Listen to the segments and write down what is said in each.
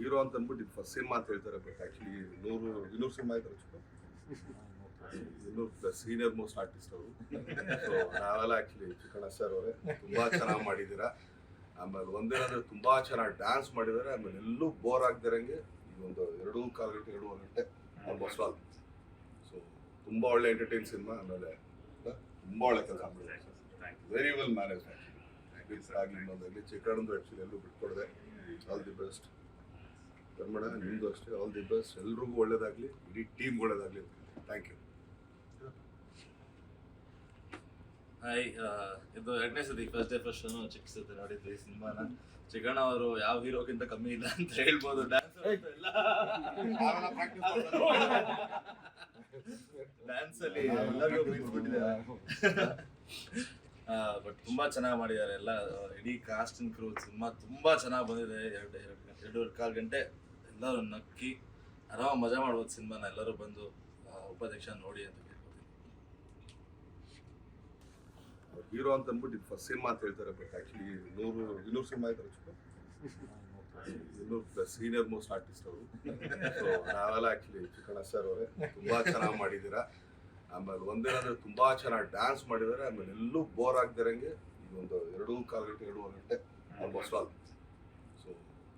Hero ಅಂತ ಅಂದ್ಬಿಟ್ಟು ಇದು ಫಸ್ಟ್ ಸಿನಿಮಾ ಅಂತ ಹೇಳ್ತಾರೆ. ಬಟ್ ಆ್ಯಕ್ಚುಲಿ 200 ಸಿನಿಮಾ ಆಯ್ತಾರೆ ಇನ್ನೂರು ಪ್ಲಸ್ ಸೀನಿಯರ್ ಮೋಸ್ಟ್ ಆರ್ಟಿಸ್ಟ್ ಅವರು. ಸೊ ನಾವೆಲ್ಲ ಆ್ಯಕ್ಚುಲಿ ಚಿಕ್ಕಣ್ಣ ಸರ್ ಅವರೇ ತುಂಬ ಚೆನ್ನಾಗಿ ಮಾಡಿದ್ದೀರಾ. ಆಮೇಲೆ ಒಂದೇನಂದ್ರೆ ತುಂಬ ಚೆನ್ನಾಗಿ ಡ್ಯಾನ್ಸ್ ಮಾಡಿದ್ದಾರೆ. ಆಮೇಲೆ ಎಲ್ಲೂ ಬೋರ್ ಆಗದಿರಂಗೆ ಈ ಒಂದು 2.25 ಗಂಟೆ 2.5 ಗಂಟೆ ಆಲ್ಮೋಸ್ಟ್ ಆಲ್. ಸೊ ತುಂಬ ಒಳ್ಳೆ ಎಂಟರ್ಟೈನ್ ಸಿನಿಮಾ. ಆಮೇಲೆ ತುಂಬ ಒಳ್ಳೆ ಕೆಲಸ ಮಾಡಿದ್ದಾರೆ. ವೆರಿ ವೆಲ್ ಮ್ಯಾನೇಜ್ ಆಗಲಿ ಇನ್ನೊಂದಾಗಲಿ. ಚಿಕ್ಕಣ್ಣಂದು ಆ್ಯಕ್ಚುಲಿ ಎಲ್ಲೂ ಬಿಟ್ಕೊಡದೆ. ಆಲ್ ದಿ ಬೆಸ್ಟ್ ಕರ್ಮಣ, ನಿಮ್ಮದು ಅಷ್ಟೇ ಆಲ್ ದಿ ಬೆಸ್ಟ್. ಎಲ್ರಿಗೂ ಒಳ್ಳೇದಾಗಲಿ, ಇಡೀ ಟೀಮ್ ಒಳ್ಳೇದಾಗಲಿ. Thank you. ಹಾಯ್, ಇದು 2ನೇ ಸತಿ ಫಸ್ಟ್ ಡೇ ಫಸ್ಟ್ ಶೋನು ಚಿಕ್ಕ ಸತಿ ನೋಡಿದ್ವಿ ಸಿನಿಮಾನ. ಚಿಕ್ಕಣ್ಣ ಅವರು ಯಾವ ಹೀರೋಕ್ಕಿಂತ ಕಮ್ಮಿ ಇಲ್ಲ ಅಂತ ಹೇಳ್ಬೋದು. ಡ್ಯಾನ್ಸ್ ಅಲ್ಲಿ ಎಲ್ಲರಿಗೂ ಬೀಳ್ಸ್ಬಿಟ್ಟಿದ್ದಾರೆ. ಬಟ್ ತುಂಬಾ ಚೆನ್ನಾಗಿ ಮಾಡಿದ್ದಾರೆ ಎಲ್ಲ. ಇಡೀ ಕಾಸ್ಟ್ ಅಂಡ್ ಕ್ರೂ ಸಿನಿಮಾ ತುಂಬಾ ಚೆನ್ನಾಗಿ ಬಂದಿದೆ. 2.25 ಗಂಟೆ ಎಲ್ಲರೂ ನಕ್ಕಿ ಆರಾಮ ಮಜಾ ಮಾಡ್ಬೋದು ಸಿನಿಮಾನ. ಎಲ್ಲರೂ ಬಂದು ಉಪಾಧ್ಯಕ್ಷ ನೋಡಿ ಅಂತ ಕೇಳ್ಕೊತೀನಿ. ಹೀರೋ ಅಂತ ಅಂದ್ಬಿಟ್ಟು ಇದು ಫಸ್ಟ್ ಸಿನಿಮಾ ಅಂತ ಹೇಳ್ತಾರೆ. ಬಟ್ ಆ್ಯಕ್ಚುಲಿ 200 ಸಿನಿಮಾ ಆಯ್ತಾರೆ 200 ಪ್ಲಸ್ ಸೀನಿಯರ್ ಮೋಸ್ಟ್ ಆರ್ಟಿಸ್ಟ್ ಅವರು. ಸೊ ನಾವೆಲ್ಲ ಆ್ಯಕ್ಚುಲಿ ಚಿಕ್ಕಣ್ಣ ಸರ್ ಅವರೇ ತುಂಬ ಚೆನ್ನಾಗಿ ಮಾಡಿದ್ದೀರಾ. ಆಮೇಲೆ ಒಂದೇನಂದ್ರೆ ತುಂಬ ಚೆನ್ನಾಗಿ ಡ್ಯಾನ್ಸ್ ಮಾಡಿದ್ದಾರೆ. ಆಮೇಲೆ ಎಲ್ಲೂ ಬೋರ್ ಆಗದಿರಂಗೆ ಈ ಒಂದು 2.25 ಗಂಟೆ 2.5 ಗಂಟೆ ಆಲ್ಮೋಸ್ಟ್ ಆಲ್. ಸೊ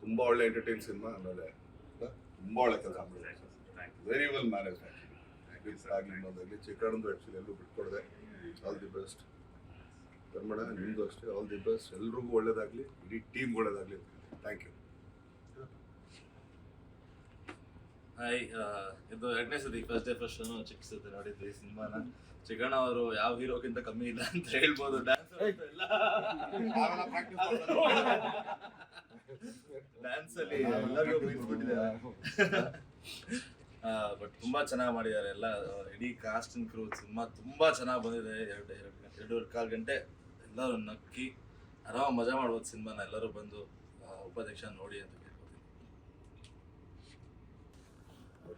ತುಂಬ ಒಳ್ಳೆ ಎಂಟರ್ಟೈನ್ ಸಿನಿಮಾ. ಆಮೇಲೆ ತುಂಬ ಒಳ್ಳೆ ಕೆಲಸ ಮಾಡಿದ್ದಾರೆ. ವೆರಿ ವೆಲ್ ಮ್ಯಾನೇಜ್ ಆಗಲಿ ಇನ್ನೊಂದಾಗಲಿ. ಚಿಕ್ಕಣ್ಣಂದು ಆ್ಯಕ್ಚುಲಿ ಎಲ್ಲೂ ಬಿಟ್ಕೊಡದೆ. ಆಲ್ ದಿ ಬೆಸ್ಟ್ ಕರ್ಮಣ, ನಿಮ್ಮದು ಅಷ್ಟೇ ಆಲ್ ದಿ ಬೆಸ್ಟ್. ಎಲ್ರಿಗೂ ಒಳ್ಳೇದಾಗಲಿ, ಇಡೀ ಟೀಮ್ ಒಳ್ಳೇದಾಗಲಿ. Thank you. ಹಾಯ್, ಇದು 2ನೇ ಸತಿ ಫಸ್ಟ್ ಡೇ ಫಸ್ಟ್ ಶೋನು ಚಿಕ್ಕ ಸತಿ ನೋಡಿದ್ವಿ ಸಿನಿಮಾನ. ಚಿಕ್ಕಣ್ಣ ಅವರು ಯಾವ ಹೀರೋಕ್ಕಿಂತ ಕಮ್ಮಿ ಇಲ್ಲ ಅಂತ ಹೇಳ್ಬೋದು. ಡ್ಯಾನ್ಸ್ ಅಲ್ಲಿ ಎಲ್ಲರಿಗೂ ಬೀಳ್ಸ್ಬಿಟ್ಟಿದ್ದಾರೆ. ಬಟ್ ತುಂಬಾ ಚೆನ್ನಾಗಿ ಮಾಡಿದ್ದಾರೆ ಎಲ್ಲ. ಇಡೀ ಕಾಸ್ಟ್ ಅಂಡ್ ಕ್ರೂ ಸಿನಿಮಾ ತುಂಬಾ ಚೆನ್ನಾಗಿ ಬಂದಿದೆ. 2.25 ಗಂಟೆ ಎಲ್ಲರೂ ನಕ್ಕಿ ಆರಾಮ ಮಜಾ ಮಾಡ್ಬೋದು ಸಿನಿಮಾನ. ಎಲ್ಲರೂ ಬಂದು ಉಪಾಧ್ಯಕ್ಷ ನೋಡಿ ಅಂತ ಕೇಳ್ಕೊತೀನಿ.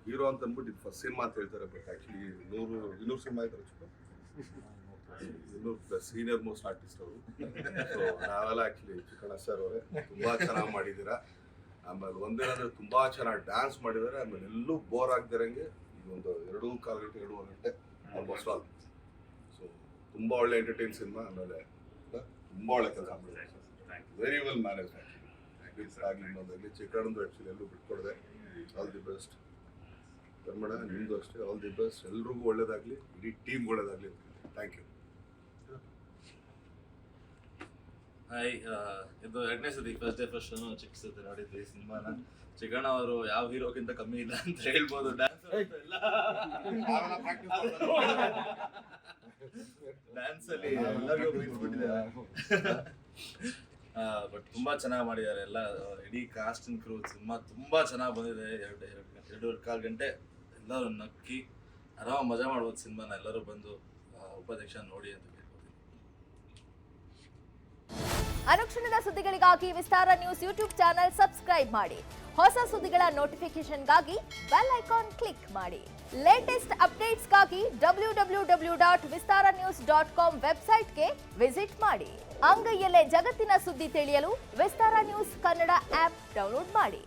ಹೀರೋ ಅಂತ ಅಂದ್ಬಿಟ್ಟು ಇದು ಫಸ್ಟ್ ಸಿನಿಮಾ ಅಂತ ಹೇಳ್ತಾರೆ. ಬಟ್ ಆ್ಯಕ್ಚುಲಿ 200 ಸಿನಿಮಾ ಆಯ್ತಾರೆ 200 ಪ್ಲಸ್ ಸೀನಿಯರ್ ಮೋಸ್ಟ್ ಆರ್ಟಿಸ್ಟ್ ಅವರು. ಸೊ ನಾವೆಲ್ಲ ಆ್ಯಕ್ಚುಲಿ ಚಿಕ್ಕಣ್ಣ ಸರ್ ಅವರೇ ತುಂಬ ಚೆನ್ನಾಗಿ ಮಾಡಿದ್ದೀರಾ. ಆಮೇಲೆ ಒಂದೇನಂದ್ರೆ ತುಂಬ ಚೆನ್ನಾಗಿ ಡ್ಯಾನ್ಸ್ ಮಾಡಿದ್ದಾರೆ. ಆಮೇಲೆ ಎಲ್ಲೂ ಬೋರ್ ಆಗದಿರಂಗೆ ಈ ಒಂದು 2.25 ಗಂಟೆ 2.5 ಗಂಟೆ ಆಲ್ಮೋಸ್ಟ್ ಆಲ್. ಸೊ ತುಂಬ ಒಳ್ಳೆ ಎಂಟರ್ಟೈನ್ ಸಿನಿಮಾ. ಆಮೇಲೆ ತುಂಬ ಒಳ್ಳೆ ಕೆಲಸ ಮಾಡಿದ್ದಾರೆ. ವೆರಿ ವೆಲ್ ಮ್ಯಾನೇಜ್ ಆಗಲಿ ಇನ್ನೊಂದಾಗಲಿ. ಚಿಕ್ಕಣ್ಣಂದು ಆ್ಯಕ್ಚುಲಿ ಎಲ್ಲೂ ಬಿಟ್ಕೊಡದೆ. ಆಲ್ ದಿ ಬೆಸ್ಟ್ ಕರ್ಮಣ, ನಿಮ್ಮದು ಅಷ್ಟೇ ಆಲ್ ದಿ ಬೆಸ್ಟ್. ಎಲ್ರಿಗೂ ಒಳ್ಳೇದಾಗಲಿ, ಇಡೀ ಟೀಮ್ ಒಳ್ಳೇದಾಗಲಿ. Thank you. ಹಾಯ್, ಇದು 2ನೇ ಸತಿ ಫಸ್ಟ್ ಡೇ ಫಸ್ಟ್ ಶೋನು ಚಿಕ್ಕ ಸತಿ ನೋಡಿದ್ವಿ ಸಿನಿಮಾನ. ಚಿಕ್ಕಣ್ಣ ಅವರು ಯಾವ ಹೀರೋಕ್ಕಿಂತ ಕಮ್ಮಿ ಇಲ್ಲ ಅಂತ ಹೇಳ್ಬೋದು. ಡ್ಯಾನ್ಸ್ ಅಲ್ಲಿ ಎಲ್ಲರಿಗೂ ಬೀಳ್ಸ್ಬಿಟ್ಟಿದ್ದಾರೆ. ಬಟ್ ತುಂಬಾ ಚೆನ್ನಾಗಿ ಮಾಡಿದ್ದಾರೆ ಎಲ್ಲ. ಇಡೀ ಕಾಸ್ಟ್ ಅಂಡ್ ಕ್ರೂ ಸಿನಿಮಾ ತುಂಬಾ ಚೆನ್ನಾಗಿ ಬಂದಿದೆ. 2.25 ಗಂಟೆ ಎಲ್ಲರೂ ನಕ್ಕಿ ಆರಾಮ ಮಜಾ ಮಾಡ್ಬೋದು ಸಿನಿಮಾನ. ಎಲ್ಲರೂ ಬಂದು ಉಪಾಧ್ಯಕ್ಷ ನೋಡಿ ಅಂತ ಕೇಳ್ಕೊತೀನಿ. ಅನುಕ್ಷಣದ ಸುದ್ದಿಗಳಿಗಾಗಿ ವಿಸ್ತಾರ ನ್ಯೂಸ್ ಯೂಟ್ಯೂಬ್ ಚಾನೆಲ್ ಸಬ್ಸ್ಕ್ರೈಬ್ ಮಾಡಿ. ಹೊಸ ಸುದ್ದಿಗಳ ನೋಟಿಫಿಕೇಶನ್ಗಾಗಿ ಬೆಲ್ ಐಕಾನ್ ಕ್ಲಿಕ್ ಮಾಡಿ. ಲೇಟೆಸ್ಟ್ ಅಪ್ಡೇಟ್ಸ್ಗಾಗಿ www.vistaranews.com ವೆಬ್ಸೈಟ್ಗೆ ವಿಸಿಟ್ ಮಾಡಿ. ಅಂಗೈಯಲ್ಲೇ ಜಗತ್ತಿನ ಸುದ್ದಿ ತಿಳಿಯಲು ವಿಸ್ತಾರ ನ್ಯೂಸ್ ಕನ್ನಡ ಆಪ್ ಡೌನ್ಲೋಡ್ ಮಾಡಿ.